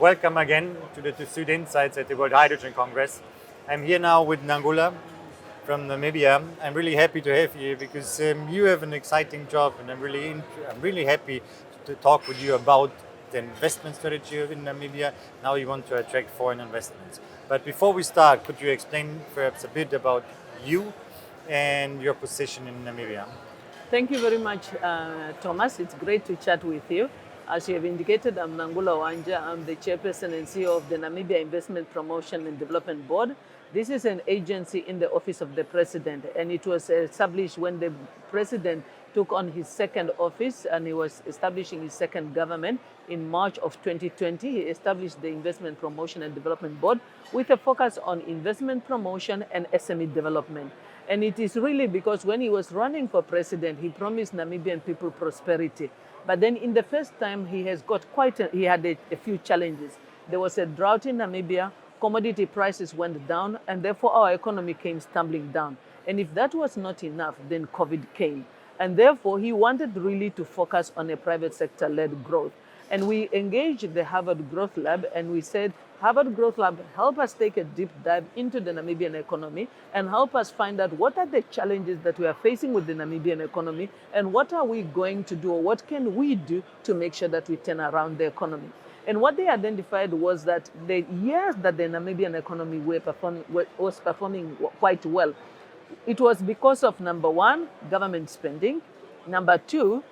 Welcome again to the TÜV SÜD Insights at the World Hydrogen Congress. I'm here now with Nangula from Namibia. I'm really happy to have you because you have an exciting job, and I'm really happy to talk with you about the investment strategy in Namibia. Now you want to attract foreign investments. But before we start, could you explain perhaps a bit about you and your position in Namibia? Thank you very much, Thomas. It's great to chat with you. As you have indicated, I'm Nangula Uaandja. I'm the Chairperson and CEO of the Namibia Investment Promotion and Development Board. This is an agency in the Office of the President, and it was established when the President took on his second office and he was establishing his second government in March of 2020. He established the Investment Promotion and Development Board with a focus on investment promotion and SME development. And it is really because when he was running for president, he promised Namibian people prosperity. But then in the first time, he had a few challenges. There was a drought in Namibia, commodity prices went down, and therefore our economy came stumbling down. And if that was not enough, then COVID came. And therefore, he wanted really to focus on a private sector-led growth. And we engaged the Harvard Growth Lab, and we said, Harvard Growth Lab, help us take a deep dive into the Namibian economy and help us find out what are the challenges that we are facing with the Namibian economy and what are we going to do or what can we do to make sure that we turn around the economy. And what they identified was that the years that the Namibian economy was performing quite well, it was because of, number one, government spending, number two,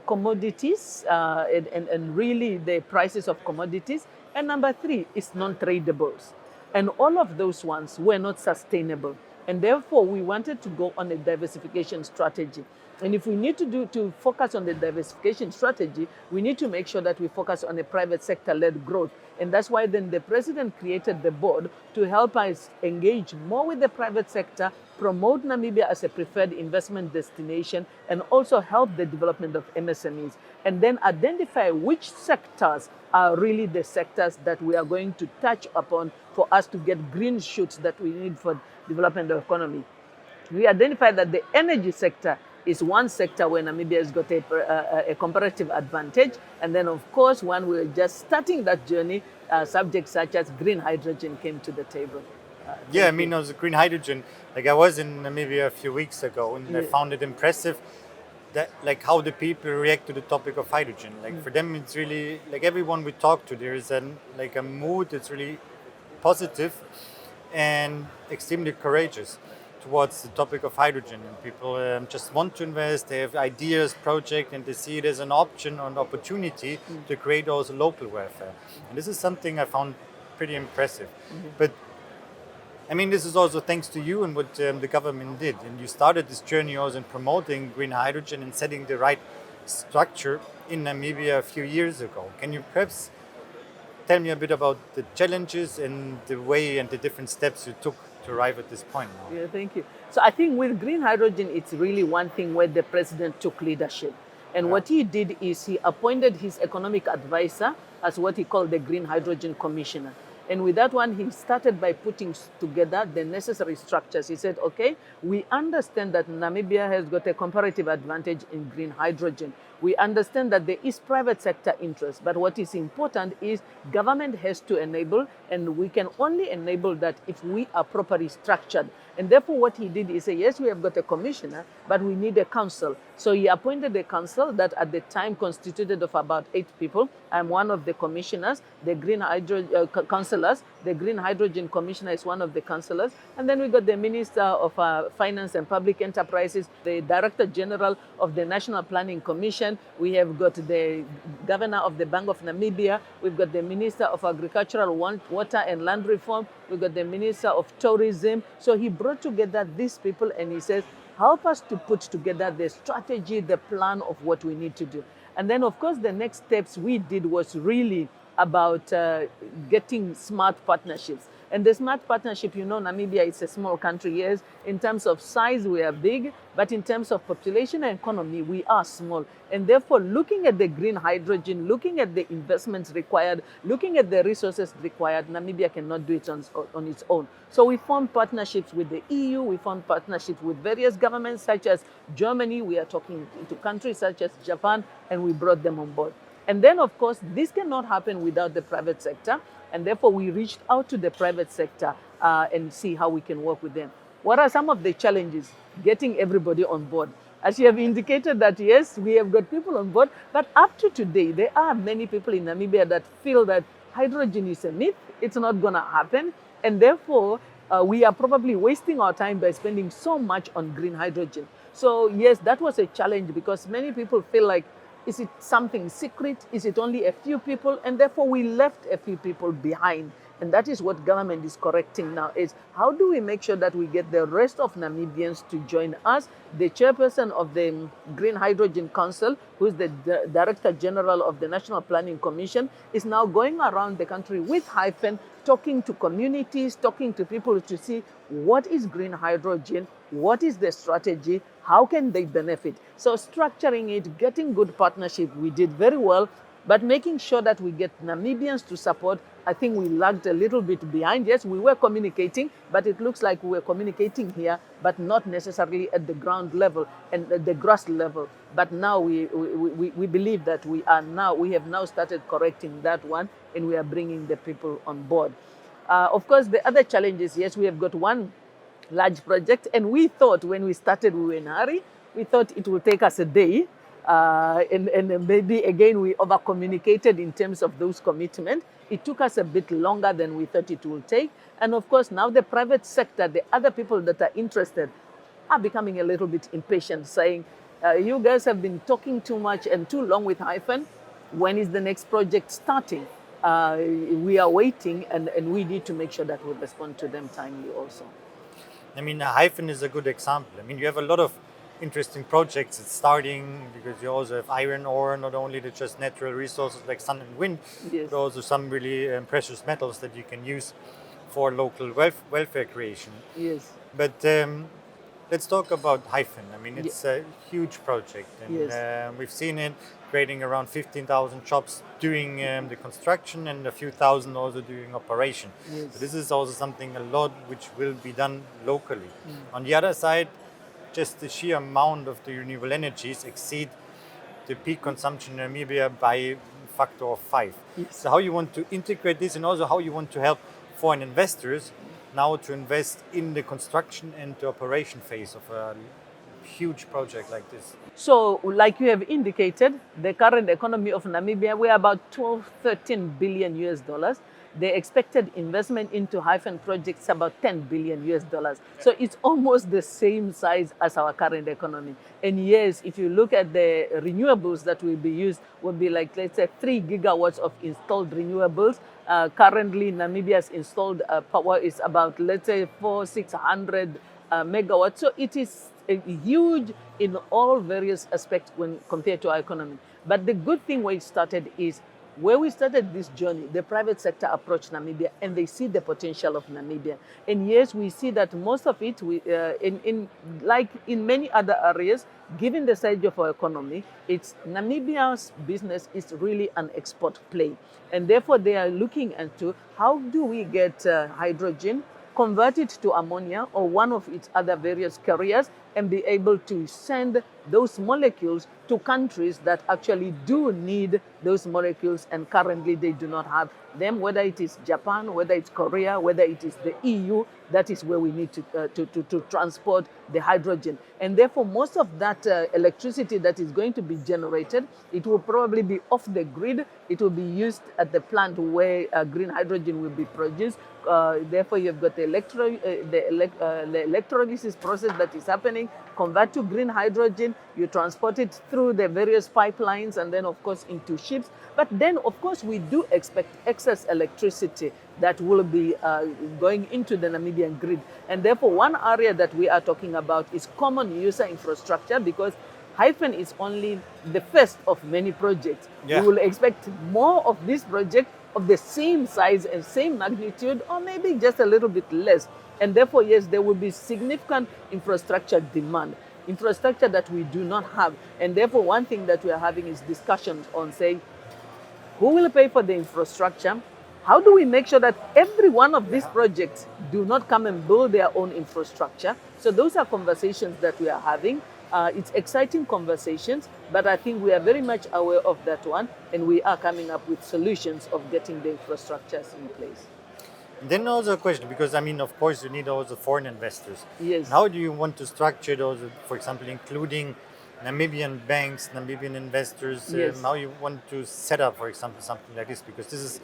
commodities and really the prices of commodities, and number three is non-tradables. And all of those ones were not sustainable. And therefore, we wanted to go on a diversification strategy. And if we need to focus on the diversification strategy, we need to make sure that we focus on a private sector-led growth. And that's why then the president created the board to help us engage more with the private sector, promote Namibia as a preferred investment destination, and also help the development of MSMEs. And then identify which sectors are really the sectors that we are going to touch upon for us to get green shoots that we need for development of the economy. We identified that the energy sector is one sector where Namibia has got a comparative advantage. And then, of course, when we were just starting that journey, subjects such as green hydrogen came to the table. I mean, also green hydrogen. Like I was in Namibia a few weeks ago, and I found it impressive that like how the people react to the topic of hydrogen. Like for them, it's really like everyone we talk to, there is a mood that's really positive and extremely courageous towards the topic of hydrogen, and people just want to invest. They have ideas, project, and they see it as an option or an opportunity to create also local welfare. And this is something I found pretty impressive. But I mean, this is also thanks to you and what the government did. And you started this journey also in promoting green hydrogen and setting the right structure in Namibia a few years ago. Can you perhaps tell me a bit about the challenges and the way and the different steps you took to arrive at this point now? Yeah, thank you. So I think with green hydrogen, it's really one thing where the president took leadership. And what he did is he appointed his economic advisor as what he called the Green Hydrogen Commissioner. And with that one, he started by putting together the necessary structures. He said, okay, we understand that Namibia has got a comparative advantage in green hydrogen. We understand that there is private sector interest, but what is important is government has to enable, and we can only enable that if we are properly structured. And therefore what he did is say, yes, we have got a commissioner, but we need a council. So he appointed a council that at the time constituted of about 8 people. I'm one of the commissioners, the green hydrogen councillors. The Green Hydrogen Commissioner is one of the councillors. And then we got the Minister of Finance and Public Enterprises, the Director General of the National Planning Commission. We have got the Governor of the Bank of Namibia. We've got the Minister of Agricultural, Water and Land Reform. We've got the Minister of Tourism. So he brought together these people and he says, help us to put together the strategy, the plan of what we need to do. And then, of course, the next steps we did was really about getting smart partnerships. And the smart partnership, you know, Namibia is a small country. Yes, in terms of size, we are big, but in terms of population and economy, we are small. And therefore, looking at the green hydrogen, looking at the investments required, looking at the resources required, Namibia cannot do it on its own. So we formed partnerships with the EU, we formed partnerships with various governments such as Germany, we are talking to countries such as Japan, and we brought them on board. And then, of course, this cannot happen without the private sector. And therefore, we reached out to the private sector and see how we can work with them. What are some of the challenges? Getting everybody on board. As you have indicated that, yes, we have got people on board, but up to today, there are many people in Namibia that feel that hydrogen is a myth, it's not going to happen, and therefore, we are probably wasting our time by spending so much on green hydrogen. So yes, that was a challenge because many people feel like, is it something secret? Is it only a few people? And therefore we left a few people behind. And that is what government is correcting now, is how do we make sure that we get the rest of Namibians to join us? The chairperson of the Green Hydrogen Council, who is the Director General of the National Planning Commission, is now going around the country with Hyphen, talking to communities, talking to people to see what is green hydrogen, what is the strategy, how can they benefit. So structuring it, getting good partnership, we did very well, but making sure that we get Namibians to support, I think we lagged a little bit behind. Yes, we were communicating, but it looks like we were communicating here, but not necessarily at the ground level and at the grass level. But now we believe that we have now started correcting that one, and we are bringing the people on board. Of course, the other challenges, yes, we have got one large project, and we thought when we started, we were in a hurry. We thought it would take us a day. And maybe again we over communicated in terms of those commitments. It took us a bit longer than we thought it would take. And of course now the private sector, the other people that are interested are becoming a little bit impatient, saying, you guys have been talking too much and too long with Hyphen. When is the next project starting? We are waiting, and we need to make sure that we respond to them timely also. I mean, Hyphen is a good example. I mean, you have a lot of interesting projects. It's starting because you also have iron ore, not only the just natural resources like sun and wind, yes, but also some really precious metals that you can use for local welfare creation. Yes. But let's talk about Hyphen. I mean, it's a huge project, and yes, we've seen it creating around 15,000 jobs doing the construction and a few thousand also doing operation. yes. So this is also something a lot which will be done locally. On the other side, just the sheer amount of the renewable energies exceed the peak consumption in Namibia by a factor of 5. Yes. So how you want to integrate this, and also how you want to help foreign investors now to invest in the construction and the operation phase of a huge project like this. So like you have indicated, the current economy of Namibia, we're about 13 billion US dollars. The expected investment into Hyphen projects is about 10 billion US dollars. So it's almost the same size as our current economy. And yes, if you look at the renewables that will be used, will be like, let's say, 3 gigawatts of installed renewables. Currently, Namibia's installed power is about, let's say, 600 megawatts. So it is huge in all various aspects when compared to our economy. But the good thing where it started is, where we started this journey, the private sector approached Namibia and they see the potential of Namibia. And yes, we see that most of it, like in many other areas, given the size of our economy, it's Namibia's business is really an export play. And therefore they are looking into how do we get hydrogen, convert it to ammonia or one of its other various carriers, and be able to send those molecules to countries that actually do need those molecules, and currently they do not have them, whether it is Japan, whether it's Korea, whether it is the EU. That is where we need to transport the hydrogen. And therefore, most of that electricity that is going to be generated, it will probably be off the grid. It will be used at the plant where green hydrogen will be produced. Therefore, you've got the electrolysis process that is happening, convert to green hydrogen, you transport it through the various pipelines and then, of course, into ships. But then, of course, we do expect excess electricity that will be going into the Namibian grid. And therefore, one area that we are talking about is common user infrastructure, because Hyphen is only the first of many projects. Yeah. We will expect more of this project of the same size and same magnitude, or maybe just a little bit less. And therefore, yes, there will be significant infrastructure demand, infrastructure that we do not have. And therefore, one thing that we are having is discussions on saying, who will pay for the infrastructure? How do we make sure that every one of these projects do not come and build their own infrastructure? So those are conversations that we are having. It's exciting conversations, but I think we are very much aware of that one, and we are coming up with solutions of getting the infrastructures in place. Then also a question, because I mean, of course, you need also foreign investors. Yes. And how do you want to structure those, for example, including Namibian banks, Namibian investors? Yes. How you want to set up, for example, something like this? Because this is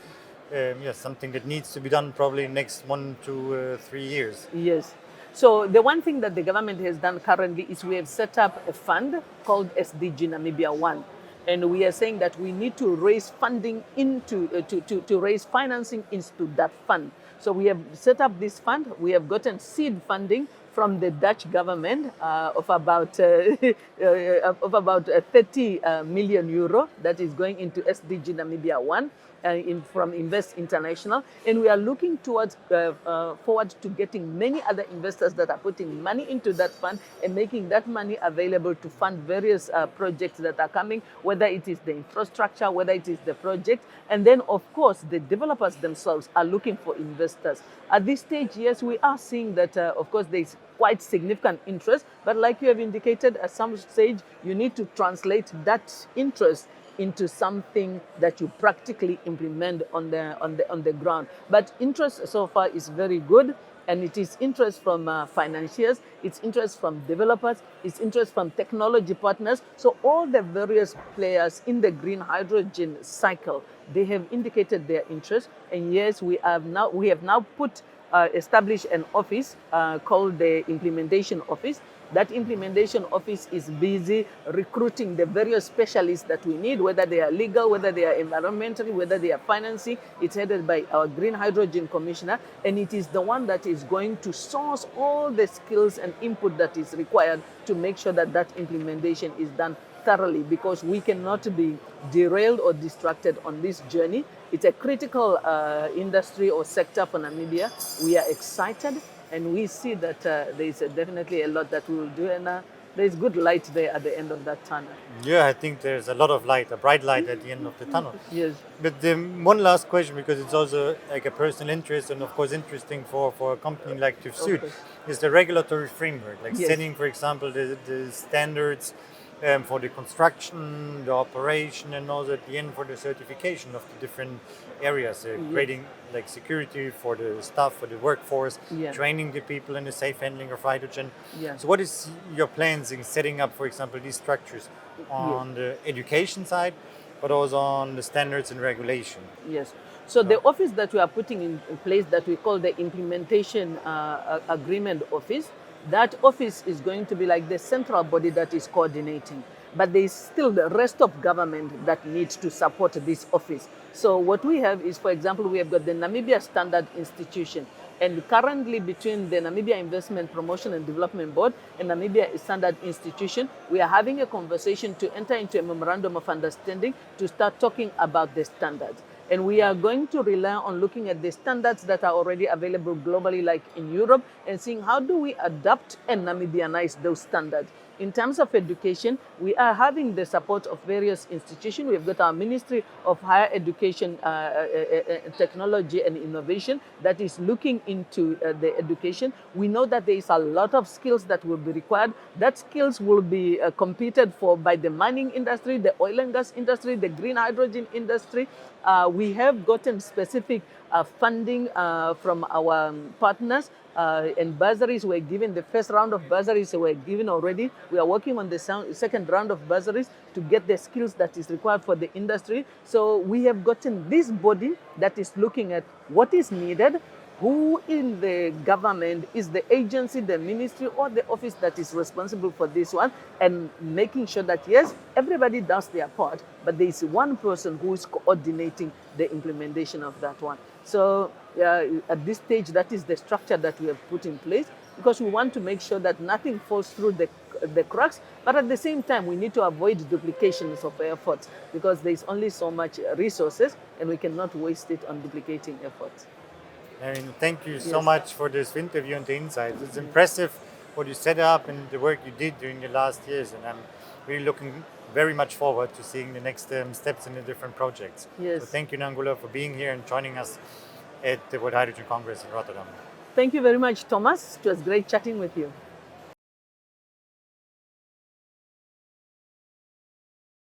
something that needs to be done probably next 1 to 3 years. Yes. So the one thing that the government has done currently is we have set up a fund called SDG Namibia 1. And we are saying that we need to raise funding into, to raise financing into that fund. So we have set up this fund. We have gotten seed funding from the Dutch government of about 30 million euro that is going into SDG Namibia 1 from Invest International. And we are looking towards forward to getting many other investors that are putting money into that fund and making that money available to fund various projects that are coming, whether it is the infrastructure, whether it is the project. And then, of course, the developers themselves are looking for investors. At this stage, yes, we are seeing that, of course, there is quite significant interest, but like you have indicated, at some stage, you need to translate that interest into something that you practically implement on the ground. But interest so far is very good, and it is interest from financiers, it's interest from developers, it's interest from technology partners. So all the various players in the green hydrogen cycle, they have indicated their interest. And yes, we have now established an office called the Implementation Office. That implementation office is busy recruiting the various specialists that we need, whether they are legal, whether they are environmental, whether they are financing. It's headed by our Green Hydrogen Commissioner, and it is the one that is going to source all the skills and input that is required to make sure that that implementation is done thoroughly, because we cannot be derailed or distracted on this journey. It's a critical industry or sector for Namibia. We are excited, and we see that there is definitely a lot that we will do, and there is good light there at the end of that tunnel. Yeah, I think there's a lot of light, a bright light at the end of the tunnel. Yes. But one last question, because it's also like a personal interest and of course interesting for a company like TÜV SÜD, is the regulatory framework, like setting, for example, the standards for the construction, the operation, and also at the end for the certification of the different areas, creating like security for the staff, for the workforce, training the people in the safe handling of hydrogen. So what is your plans in setting up, for example, these structures on the education side, but also on the standards and regulation? Yes. So the office that we are putting in place, that we call the Implementation Agreement Office, that office is going to be like the central body that is coordinating. But there is still the rest of government that needs to support this office. So what we have is, for example, we have got the Namibia Standard Institution. And currently between the Namibia Investment Promotion and Development Board and Namibia Standard Institution, we are having a conversation to enter into a memorandum of understanding to start talking about the standards. And we are going to rely on looking at the standards that are already available globally, like in Europe, and seeing how do we adapt and Namibianize those standards. In terms of education, we are having the support of various institutions. We've got our Ministry of Higher Education, Technology and Innovation that is looking into the education. We know that there is a lot of skills that will be required. That skills will be competed for by the mining industry, the oil and gas industry, the green hydrogen industry. We have gotten specific funding from our partners, and bursaries were given. The first round of bursaries were given already. We are working on the second round of bursaries to get the skills that is required for the industry. So we have gotten this body that is looking at what is needed, who in the government is the agency, the ministry, or the office that is responsible for this one, and making sure that, yes, everybody does their part, but there is one person who is coordinating the implementation of that one. So at this stage, that is the structure that we have put in place, because we want to make sure that nothing falls through the cracks, but at the same time, we need to avoid duplications of efforts, because there is only so much resources, and we cannot waste it on duplicating efforts. I mean, thank you so much for this interview and the insights. It's impressive what you set up and the work you did during the last years, and I'm really looking very much forward to seeing the next steps in the different projects. Yes. So thank you, Nangula, for being here and joining us at the World Hydrogen Congress in Rotterdam. Thank you very much, Thomas. It was great chatting with you.